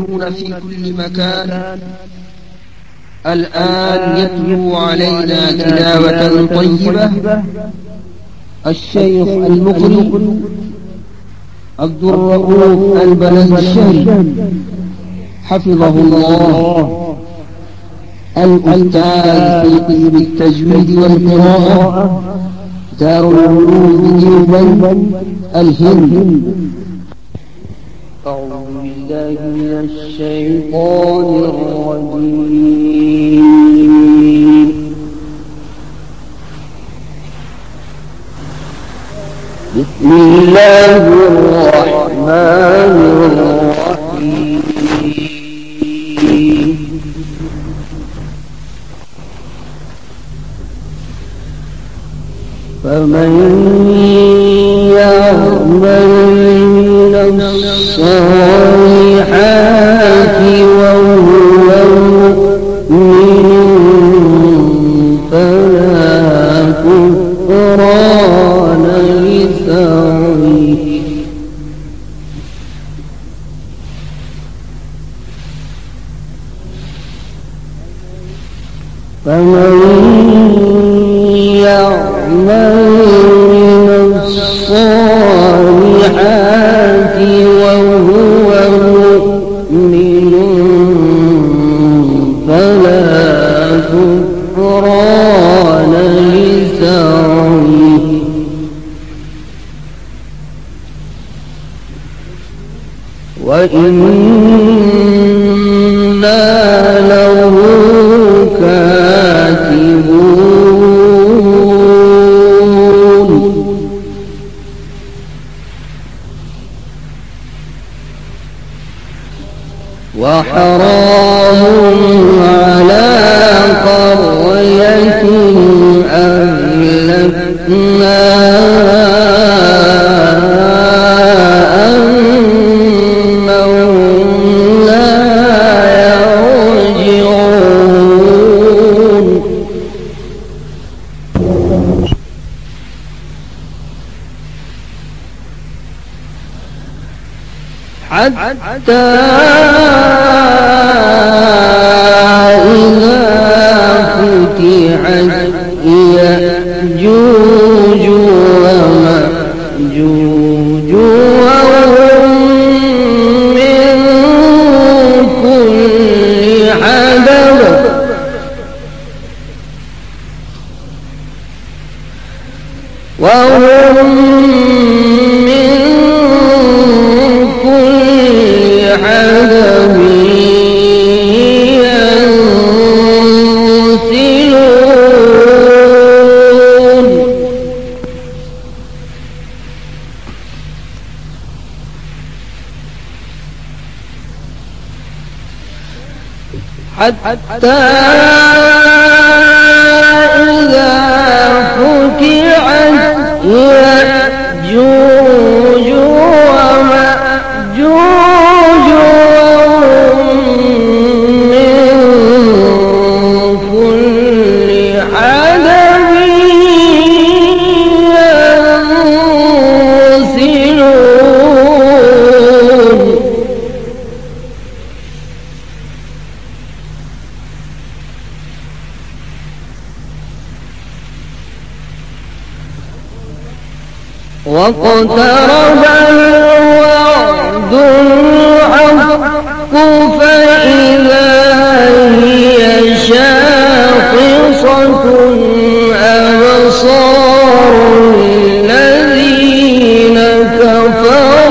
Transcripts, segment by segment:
في كل مكان. الآن يتلو علينا تلاوة طيبة الشيخ المقري عبد الرؤوف البلنشري حفظه الله، الأستاذ في قسم التجويد والقراءة، دار العلوم ديوبند الهند. أعوذ بالله من الشيطان الرجيم. بسم الله الرحمن الرحيم. فمن يعمل من الصالحات وهو مؤمن فلا كفران لسعيه. فمن يعمل من الصالحات وهو مؤمن فلا كفران لسعيه وإنا له كاتبون. وحرام على قرية أهلكناها أنهم لا يرجعون. حتى إذا فتحت يأجوج ومأجوج وهم من كل حدب ينسلون. حتى إذا فتحت يأجوج ومأجوج وهم من كل حدب ينسلون. واقترب الوعد الحق فإذا هي شاخصة أبصار الذين كفروا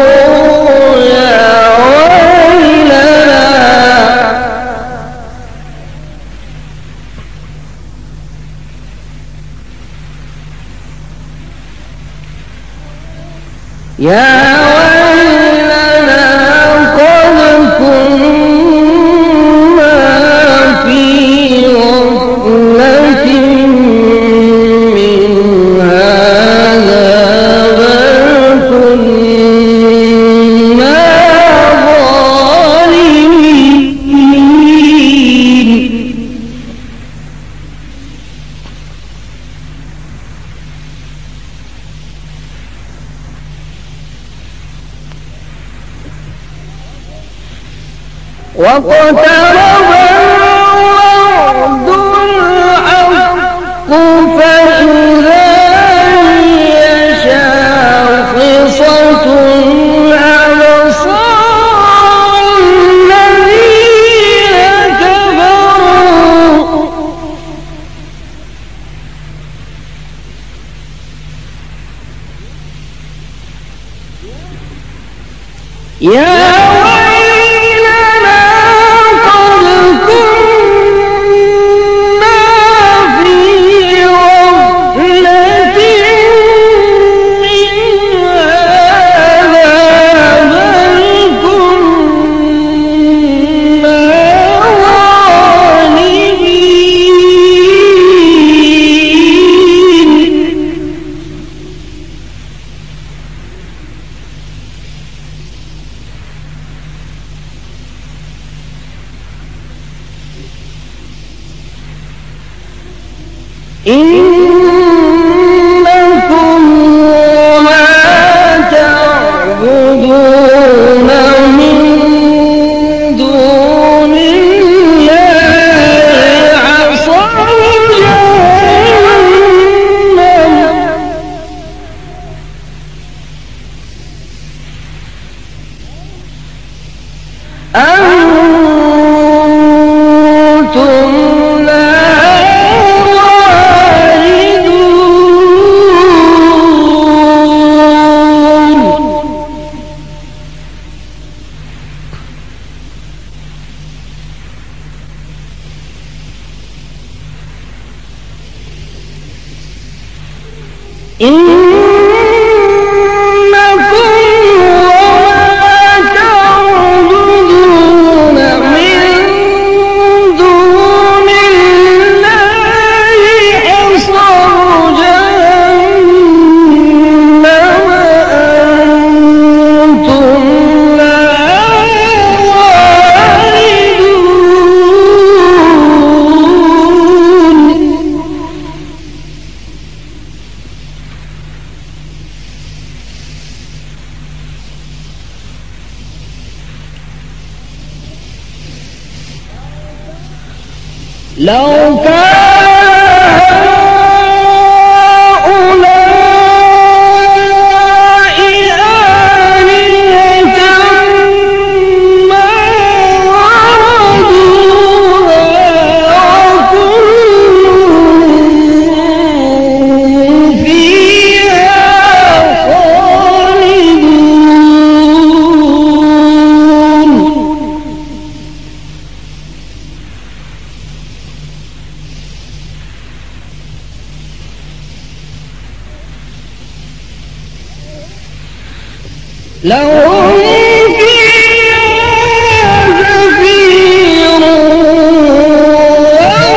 يا ويلنا قد كنا في غفلة من هذا بل كنا ظالمين. واقترب الوعد الحق فإذا هي شاخصة أبصار الذين كفروا يا إنكم وما تعبدون من دون الله حصب جهنم أنتم لو كان هؤلاء آلهة ما وردوها وكل فيها خالدون لهم فيها زفير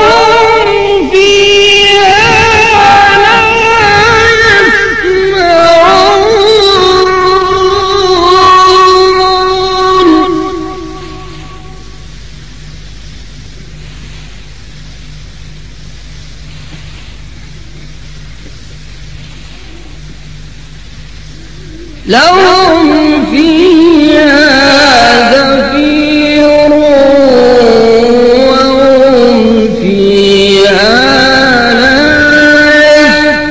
وهم فيها لا يسمعون لهم فيها زفير وهم فيها لا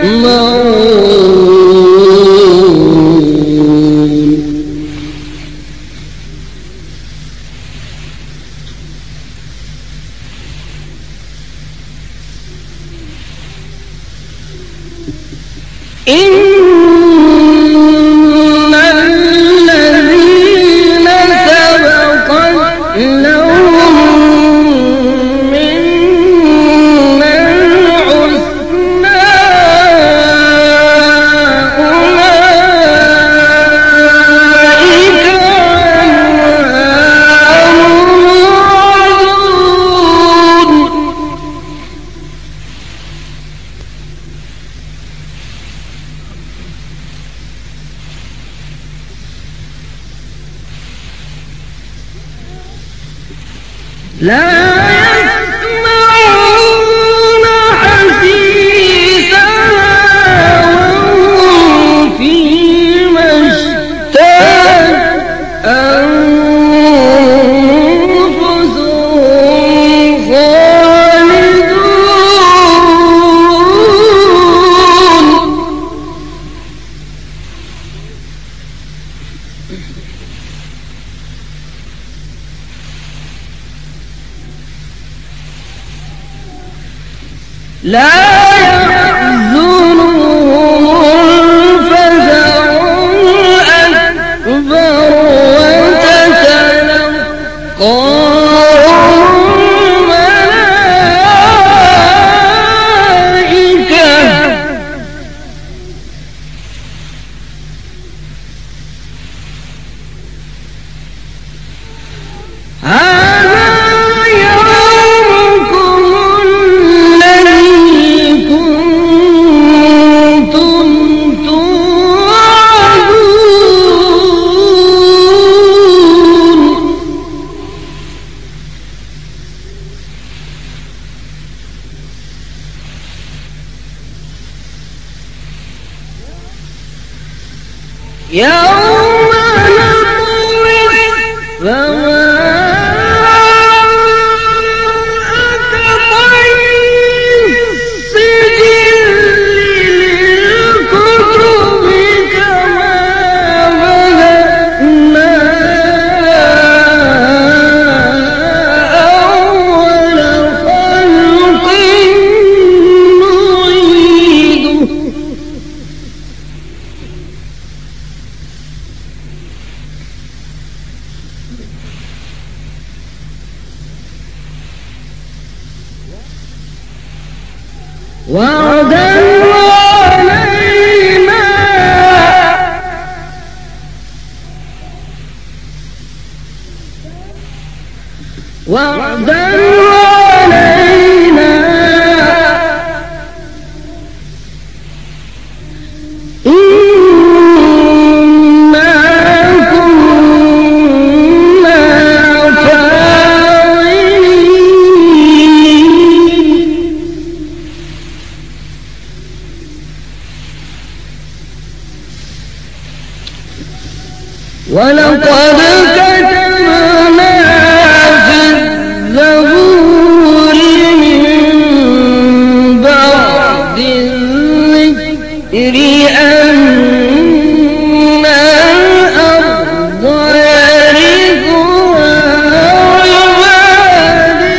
يسمعون لا يسمعون حسيسها وهم فيما اشتهت أنفسهم لا يحزنهم الفزع الأكبر وتتلقاهم الملائكة هذا يومكم الذي كنتم توعدون يوم نطوي السماء كطي السجل للكتب كما بدأنا أول خلق نعيده وعدا علينا وعدا علينا إنا كنا فاعلين ولقد كتبنا في الزبور من بعد الذكر أن الأرض يرثها عبادي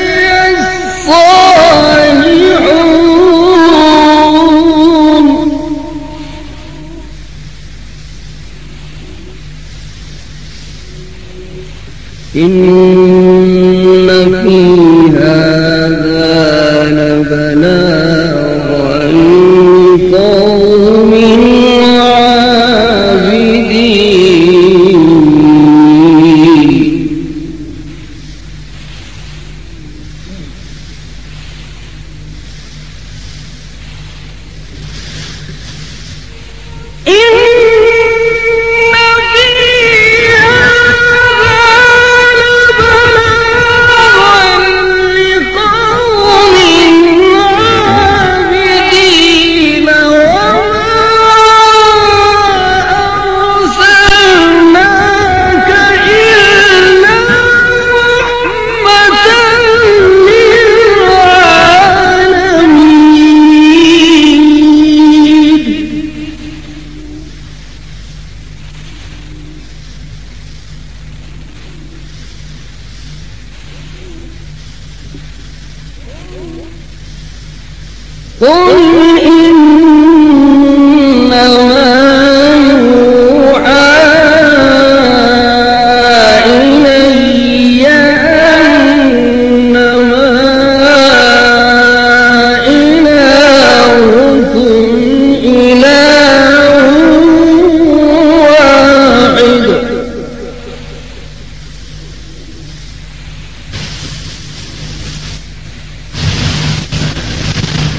الصالحون إن في هذا لبلاغا لقوم عابدين قل إنما يوحى إلي أنما إلهكم إله واحد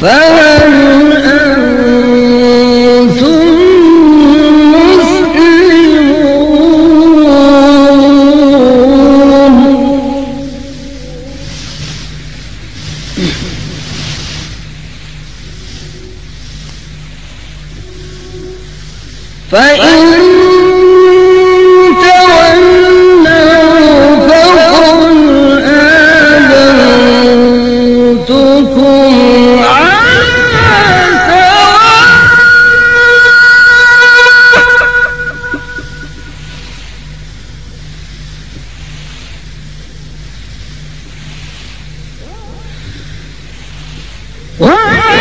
فهل أنتم مسلمون فإن تولوا فقل آذنتكم وإن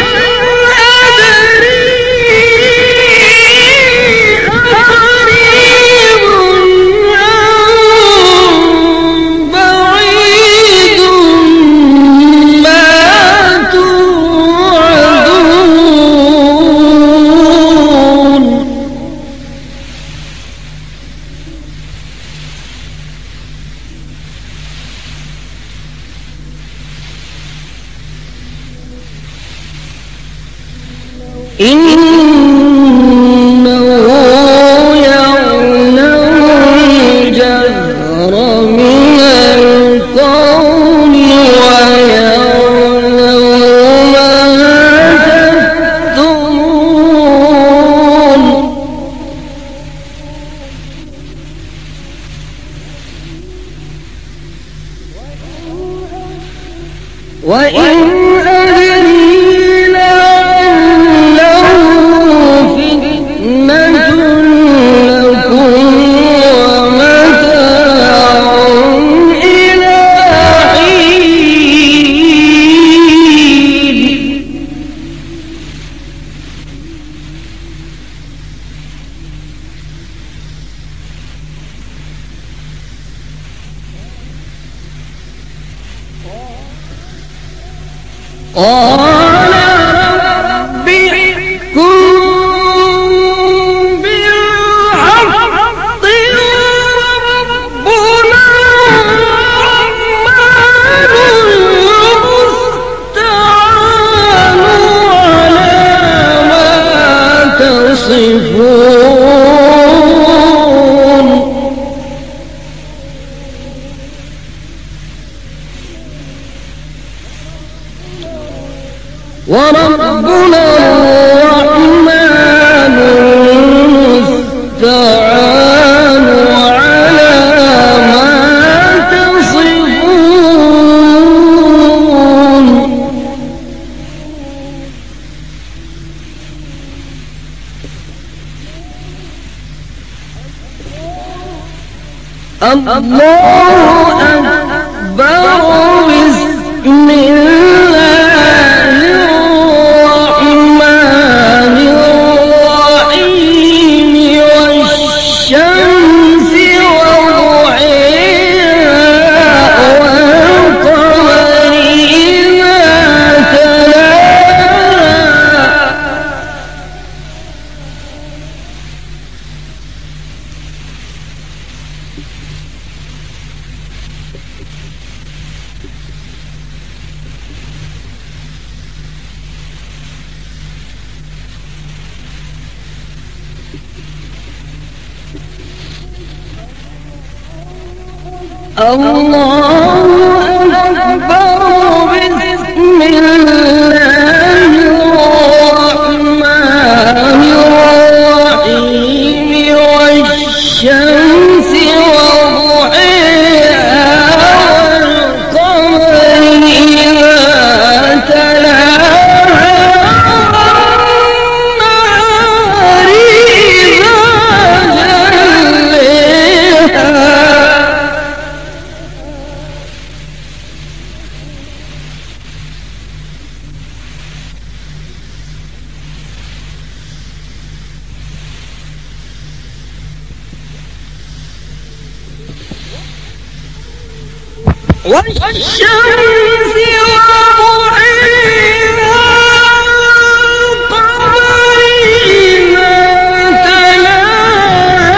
إنه يعلم الجهر من القول ويعلم ما تكتمون وإن أدري لعله فتنة لكم ومتاع إلى حين قال رب احكم بالحق وربنا الرحمن المستعان على ما تصفون وربنا الرحمن المستعان على ما تصفون الله أكبر بسم الله الرحمن الرحيم والشمس وضحيها والقمر إذا تلاها الله أكبر بسم الله الرحمن الرحيم والشمس وضحيها والقمر إذا تلاها والنهار إذا جلاها والشمس وضحيها والقمر إذا تلاها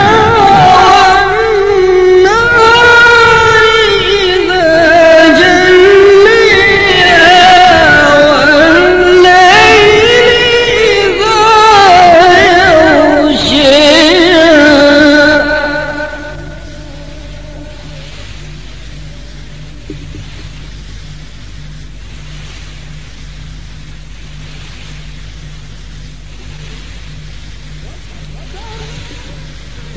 والنهار إذا جلاها والليل إذا يغشاها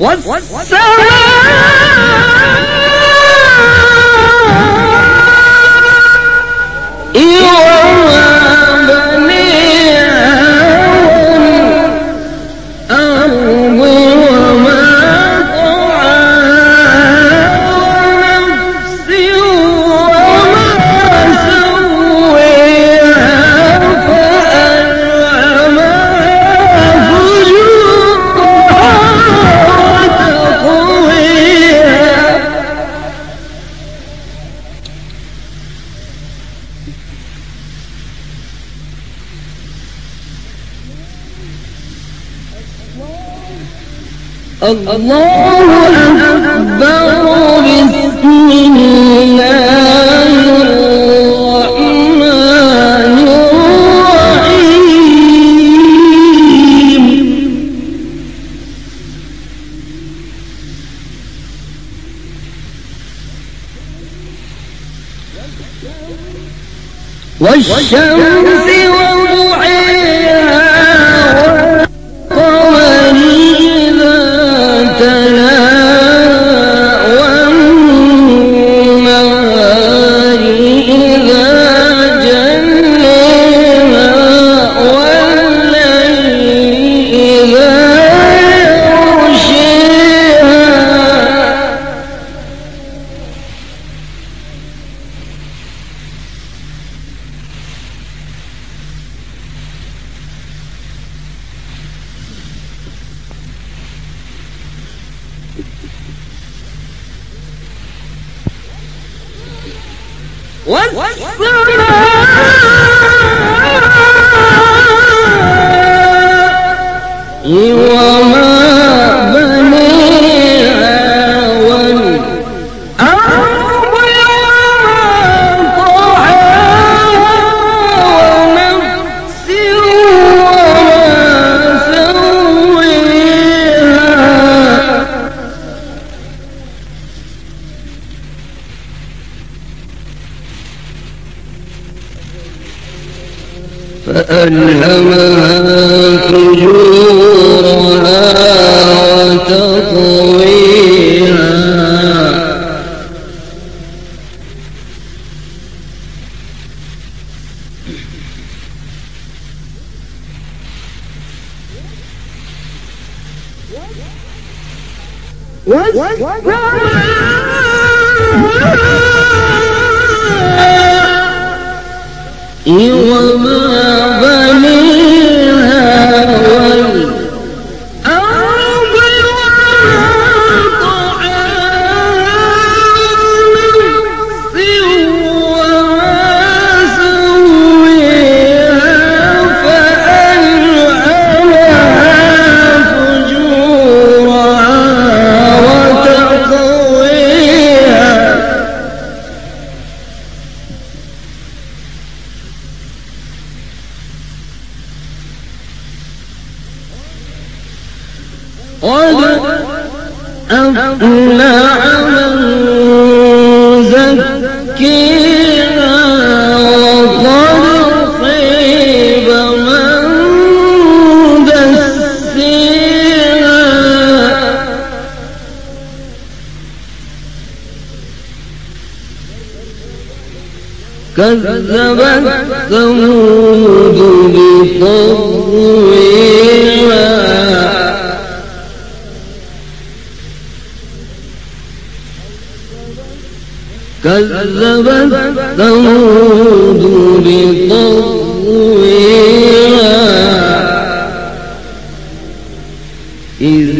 والسماء وما بنيها والأرض وما طحاها ونفس وما سويها فألهمها فجورها وتقويها الله أكبر بسم الله الرحمن الرحيم والشمس وضحيها والقمر إذا تلاها والنهار إذا جلاها والليل إذا يغشاها والسماء وما بنيها والأرض وما طحاها ونفس وما سويها فألهمها فجورها وتقويها وما بنيها والأرض وما طحاها ونفس وما سويها فألهمها فجورها وتقويها قد أفلح من زكيها وقد خيب من دسيها كذبت ثمود بطغواها كذبت ثمود بطغواها إذ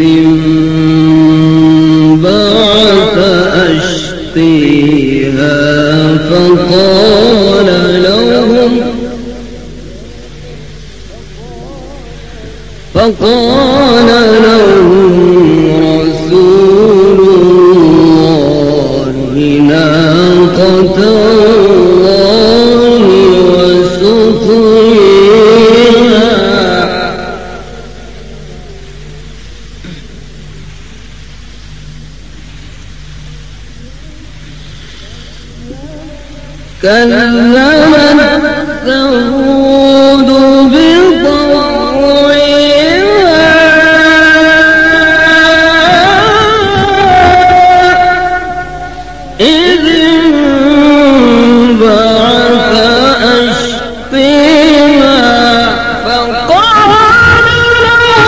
انبعث أشقيها فقال لهم رسول الله ناقة الله وسقياها كذبت ثمود بطغواها إذ انبعث أشقيها فقال لهم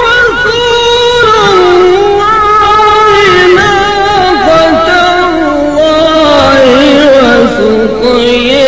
رسول الله ناقة الله وسقياها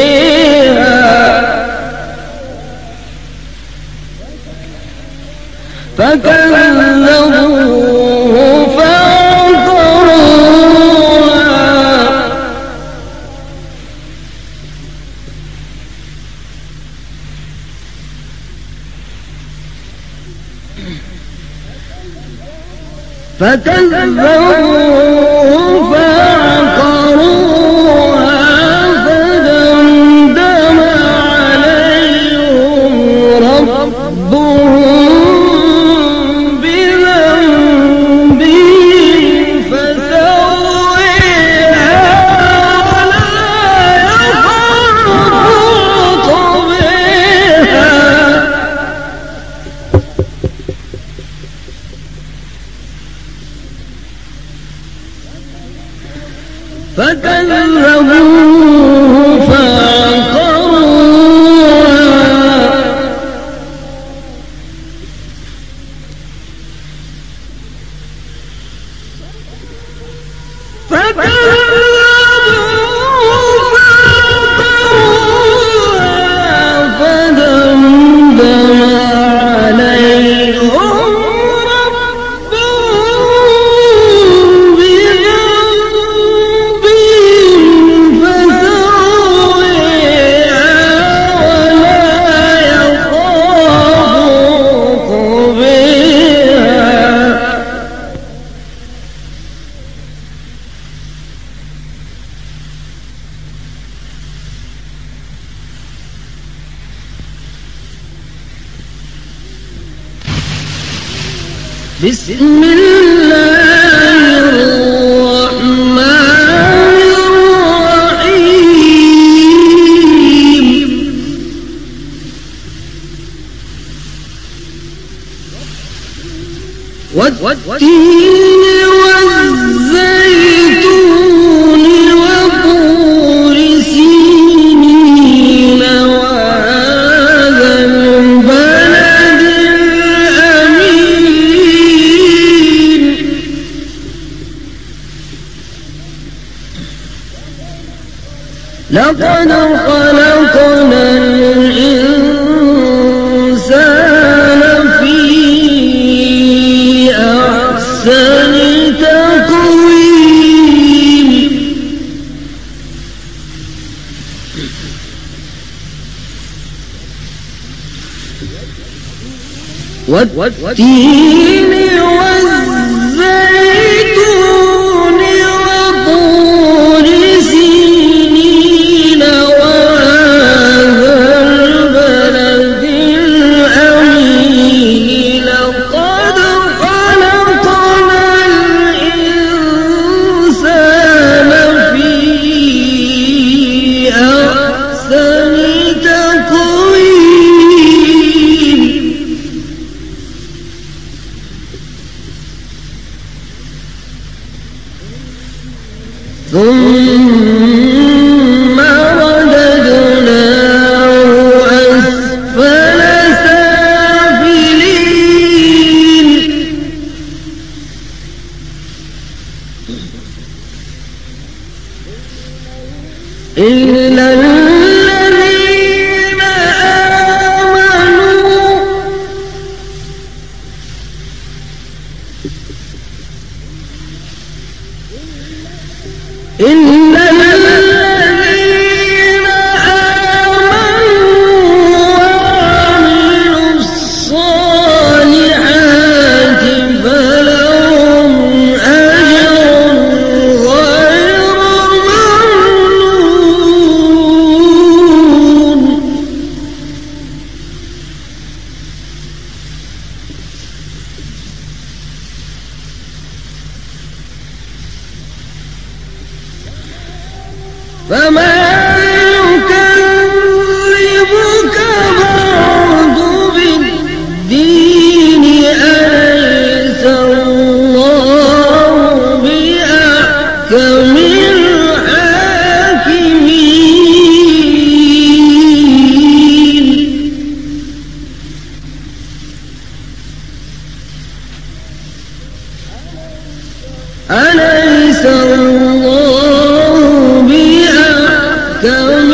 فكذبوه فعقروها فدمدم عليهم ربهم بذنبهم فسويها ولا فكذبوه بسم الله الرحمن الرحيم والتين والزيتون وطور سينين وهذا البلد الأمين لقد خلقنا الإنسان في أحسن تقويم والتين والزيتون وطور سينين وهذا البلد الأمين لقد خلقنا الإنسان في أحسن تقويم ثم رددناه أسفل سافلين إلا الذين آمنوا إلا الذين آمنوا وعملوا الصالحات فلهم أجر غير ممنون فما يكذبك بعد بالدين أليس الله بأحكم الحاكمين أليس الله بأحكم